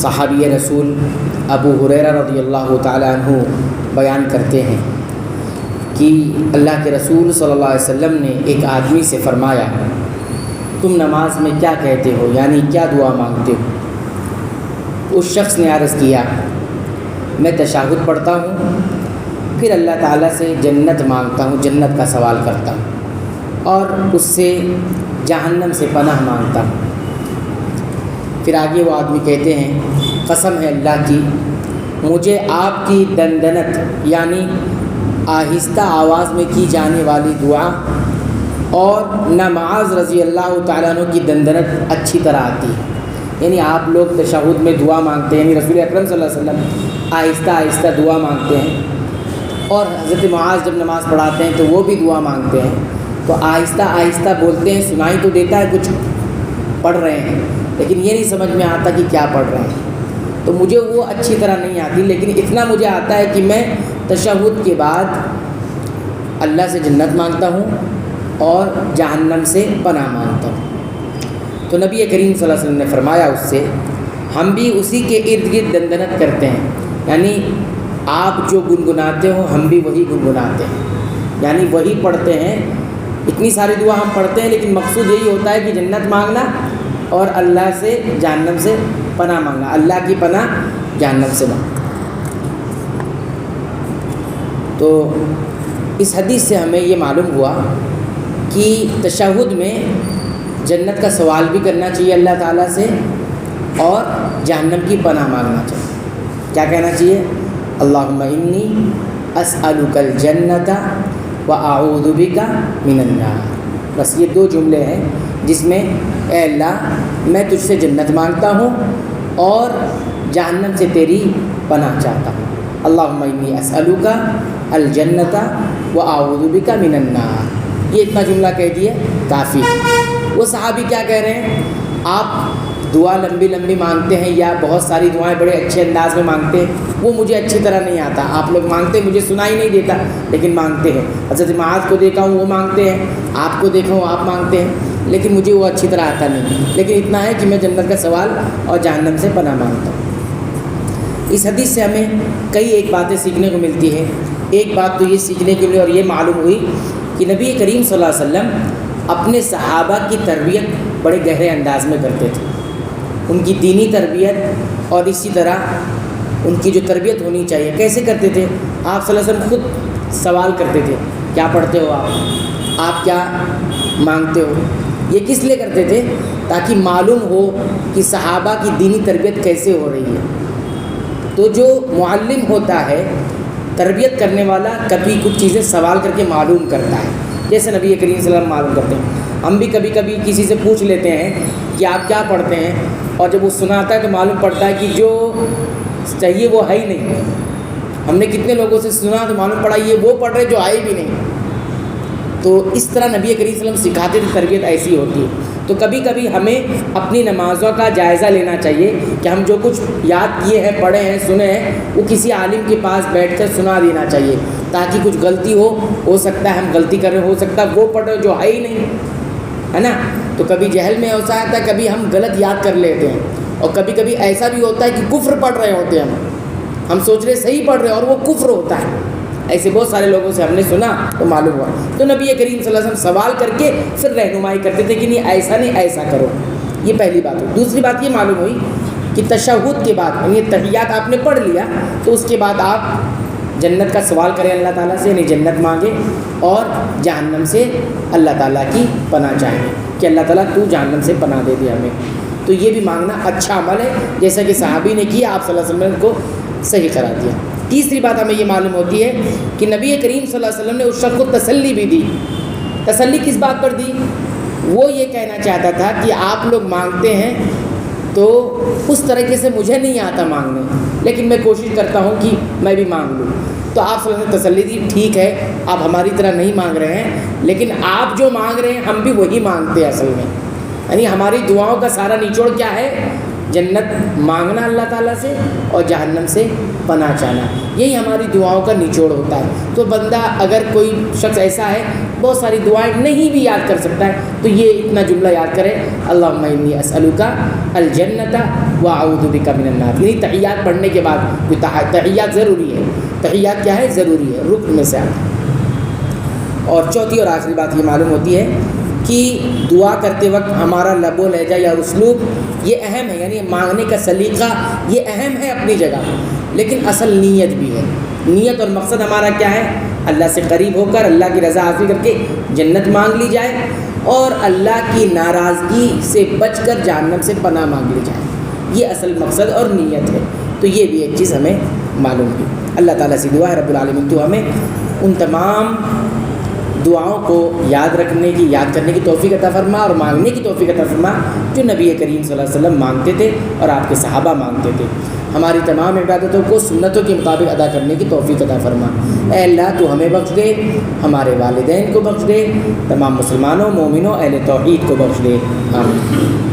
صحابی رسول ابو ہریرہ رضی اللہ تعالیٰ عنہ بیان کرتے ہیں کہ اللہ کے رسول صلی اللہ علیہ وسلم نے ایک آدمی سے فرمایا، تم نماز میں کیا کہتے ہو، یعنی کیا دعا مانگتے ہو؟ اس شخص نے عرض کیا، میں تشہد پڑھتا ہوں، پھر اللہ تعالیٰ سے جنت مانگتا ہوں، جنت کا سوال کرتا ہوں، اور اس سے جہنم سے پناہ مانگتا ہوں۔ پھر آگے وہ آدمی کہتے ہیں، قسم ہے اللہ کی، مجھے آپ کی دندنت یعنی آہستہ آواز میں کی جانے والی دعا اور نہ معاذ رضی اللہ تعالیٰ عنہ کی دندنت اچھی طرح آتی ہے۔ یعنی آپ لوگ تشہد میں دعا مانگتے ہیں، یعنی رسول اکرم صلی اللہ علیہ وسلم آہستہ آہستہ دعا مانگتے ہیں، اور حضرت معاذ جب نماز پڑھاتے ہیں تو وہ بھی دعا مانگتے ہیں، تو آہستہ آہستہ بولتے ہیں، سنائی تو دیتا ہے کچھ پڑھ رہے ہیں، لیکن یہ نہیں سمجھ میں آتا کہ کیا پڑھ رہے ہیں۔ تو مجھے وہ اچھی طرح نہیں آتی، لیکن اتنا مجھے آتا ہے کہ میں تشہد کے بعد اللہ سے جنت مانگتا ہوں اور جہنم سے پناہ مانگتا ہوں۔ تو نبی کریم صلی اللہ علیہ وسلم نے فرمایا اس سے، ہم بھی اسی کے ارد گرد دندنت کرتے ہیں، یعنی آپ جو گنگناتے ہو ہم بھی وہی گنگناتے ہیں، یعنی وہی پڑھتے ہیں۔ اتنی ساری دعا ہم پڑھتے ہیں، لیکن مقصود یہی ہوتا ہے کہ جنت مانگنا اور اللہ سے جہنم سے پناہ مانگنا، اللہ کی پناہ جہنم سے مانگنا۔ تو اس حدیث سے ہمیں یہ معلوم ہوا کہ تشہد میں جنت کا سوال بھی کرنا چاہیے اللہ تعالیٰ سے اور جہنم کی پناہ مانگنا چاہیے۔ کیا کہنا چاہیے؟ اللہم انی اسألک الجنت واعوذ بک من النار۔ بس یہ 2 جملے ہیں جس میں اے اللہ میں تجھ سے جنت مانگتا ہوں اور جہنم سے تیری پناہ چاہتا ہوں۔ اللہم انی اسألک الجنت واعوذ بک من النار، یہ اتنا جملہ کہہ دیے کافی۔ وہ صحابی کیا کہہ رہے ہیں، آپ دعا لمبی لمبی مانگتے ہیں یا بہت ساری دعائیں بڑے اچھے انداز میں مانگتے ہیں، وہ مجھے اچھی طرح نہیں آتا۔ آپ لوگ مانگتے ہیں، مجھے سنائی نہیں دیتا لیکن مانگتے ہیں۔ حضرت معاذ کو دیکھا ہوں وہ مانگتے ہیں، آپ کو دیکھا ہوں آپ مانگتے ہیں، لیکن مجھے وہ اچھی طرح آتا نہیں، لیکن اتنا ہے کہ میں جنت کا سوال اور جہنم سے پناہ مانگتا ہوں۔ اس حدیث سے ہمیں کئی ایک باتیں سیکھنے کو ملتی ہیں۔ ایک بات تو یہ سیکھنے کے لیے اور یہ معلوم ہوئی کہ نبی کریم صلی اللہ علیہ وسلم اپنے صحابہ کی تربیت بڑے گہرے انداز میں کرتے تھے، ان کی دینی تربیت، اور اسی طرح ان کی جو تربیت ہونی چاہیے کیسے کرتے تھے۔ آپ صلی اللہ علیہ وسلم خود سوال کرتے تھے، کیا پڑھتے ہو آپ کیا مانگتے ہو؟ یہ کس لیے کرتے تھے؟ تاکہ معلوم ہو کہ صحابہ کی دینی تربیت کیسے ہو رہی ہے۔ تو جو معلم ہوتا ہے، تربیت کرنے والا، کبھی کچھ چیزیں سوال کر کے معلوم کرتا ہے، جیسے نبی کریم صلی اللہ علیہ وسلم معلوم کرتے ہیں۔ ہم بھی کبھی کبھی کسی سے پوچھ لیتے ہیں کہ آپ کیا پڑھتے ہیں، اور جب وہ سناتا ہے تو معلوم پڑتا ہے کہ جو چاہیے وہ ہے ہی نہیں۔ ہم نے کتنے لوگوں سے سنا تو معلوم پڑا یہ وہ پڑھ رہے جو آئے بھی نہیں۔ تو اس طرح نبی کریم صلی اللہ علیہ وسلم سکھاتے تھے، تربیت ایسی ہوتی ہے۔ تو کبھی کبھی ہمیں اپنی نمازوں کا جائزہ لینا چاہیے کہ ہم جو کچھ یاد کیے ہیں، پڑھے ہیں، سنے ہیں، وہ کسی عالم کے پاس بیٹھ کر سنا دینا چاہیے، تاکہ کچھ غلطی ہو سکتا ہے ہم غلطی کر رہے، ہو سکتا ہے وہ پڑھ رہے جو ہے ہی نہیں، ہے نا۔ تو کبھی جہل میں ایسا آتا ہے، کبھی ہم غلط یاد کر لیتے ہیں، اور کبھی کبھی ایسا بھی ہوتا ہے کہ کفر پڑھ رہے ہوتے ہیں، ہم سوچ رہے صحیح پڑھ رہے اور وہ کفر ہوتا ہے۔ ایسے بہت سارے لوگوں سے ہم نے سنا تو معلوم ہوا۔ تو نبی کریم صلی اللہ علیہ وسلم سوال کر کے پھر رہنمائی کرتے تھے کہ نہیں ایسا نہیں، ایسا کرو۔ یہ پہلی بات ہوئی۔ دوسری بات یہ معلوم ہوئی کہ تشہد کے بعد، یعنی تحیات آپ نے پڑھ لیا تو اس کے بعد آپ جنت کا سوال کریں اللہ تعالیٰ سے، یعنی جنت مانگیں، اور جہنم سے اللہ تعالیٰ کی پناہ چاہیں کہ اللہ تعالیٰ تو جہنم سے پناہ دے دے ہمیں۔ تو یہ بھی مانگنا اچھا عمل ہے، جیسا کہ صحابی نے کیا، آپ صلی اللہ علیہ وسلم کو صحیح قرار دیا۔ تیسری بات ہمیں یہ معلوم ہوتی ہے کہ نبی کریم صلی اللہ علیہ وسلم نے اس شخص کو تسلی بھی دی۔ تسلی کس بات پر دی؟ وہ یہ کہنا چاہتا تھا کہ آپ لوگ مانگتے ہیں تو اس طریقے سے مجھے نہیں آتا مانگنے، لیکن میں کوشش کرتا ہوں کہ میں بھی مانگ لوں۔ تو آپ صلی اللہ علیہ وسلم نے تسلی دی، ٹھیک ہے آپ ہماری طرح نہیں مانگ رہے ہیں، لیکن آپ جو مانگ رہے ہیں ہم بھی وہی مانگتے ہیں اصل میں۔ یعنی ہماری دعاؤں کا سارا نچوڑ کیا ہے؟ جنت مانگنا اللہ تعالیٰ سے اور جہنم سے پناہ چاہنا، یہی ہماری دعاؤں کا نچوڑ ہوتا ہے۔ تو بندہ اگر کوئی شخص ایسا ہے بہت ساری دعائیں نہیں بھی یاد کر سکتا ہے تو یہ اتنا جملہ یاد کرے، اللہم انی اسألک الجنۃ واعوذ بک من النار۔ یعنی تحیات پڑھنے کے بعد، تحیات ضروری ہے، تحیات کیا ہے؟ ضروری ہے، رکن میں سے آتا ہے۔ اور چوتھی اور آخری بات یہ معلوم ہوتی ہے کہ دعا کرتے وقت ہمارا لب و لہجہ یا اسلوب یہ اہم ہے، یعنی مانگنے کا سلیقہ یہ اہم ہے اپنی جگہ، لیکن اصل نیت بھی ہے۔ نیت اور مقصد ہمارا کیا ہے؟ اللہ سے قریب ہو کر اللہ کی رضا حاصل کر کے جنت مانگ لی جائے اور اللہ کی ناراضگی سے بچ کر جہنم سے پناہ مانگ لی جائے، یہ اصل مقصد اور نیت ہے۔ تو یہ بھی ایک چیز ہمیں معلوم ہے۔ اللہ تعالیٰ سے دعا ہے رب العالمین تو ہمیں ان تمام دعاؤں کو یاد رکھنے کی، یاد کرنے کی توفیق عطا فرما اور مانگنے کی توفیق عطا فرما جو نبی کریم صلی اللہ علیہ وسلم مانگتے تھے اور آپ کے صحابہ مانگتے تھے۔ ہماری تمام عبادتوں کو سنتوں کے مطابق ادا کرنے کی توفیق عطا فرما۔ اے اللہ تو ہمیں بخش دے، ہمارے والدین کو بخش دے، تمام مسلمانوں، مومنوں، اہل توحید کو بخش دے، آمین۔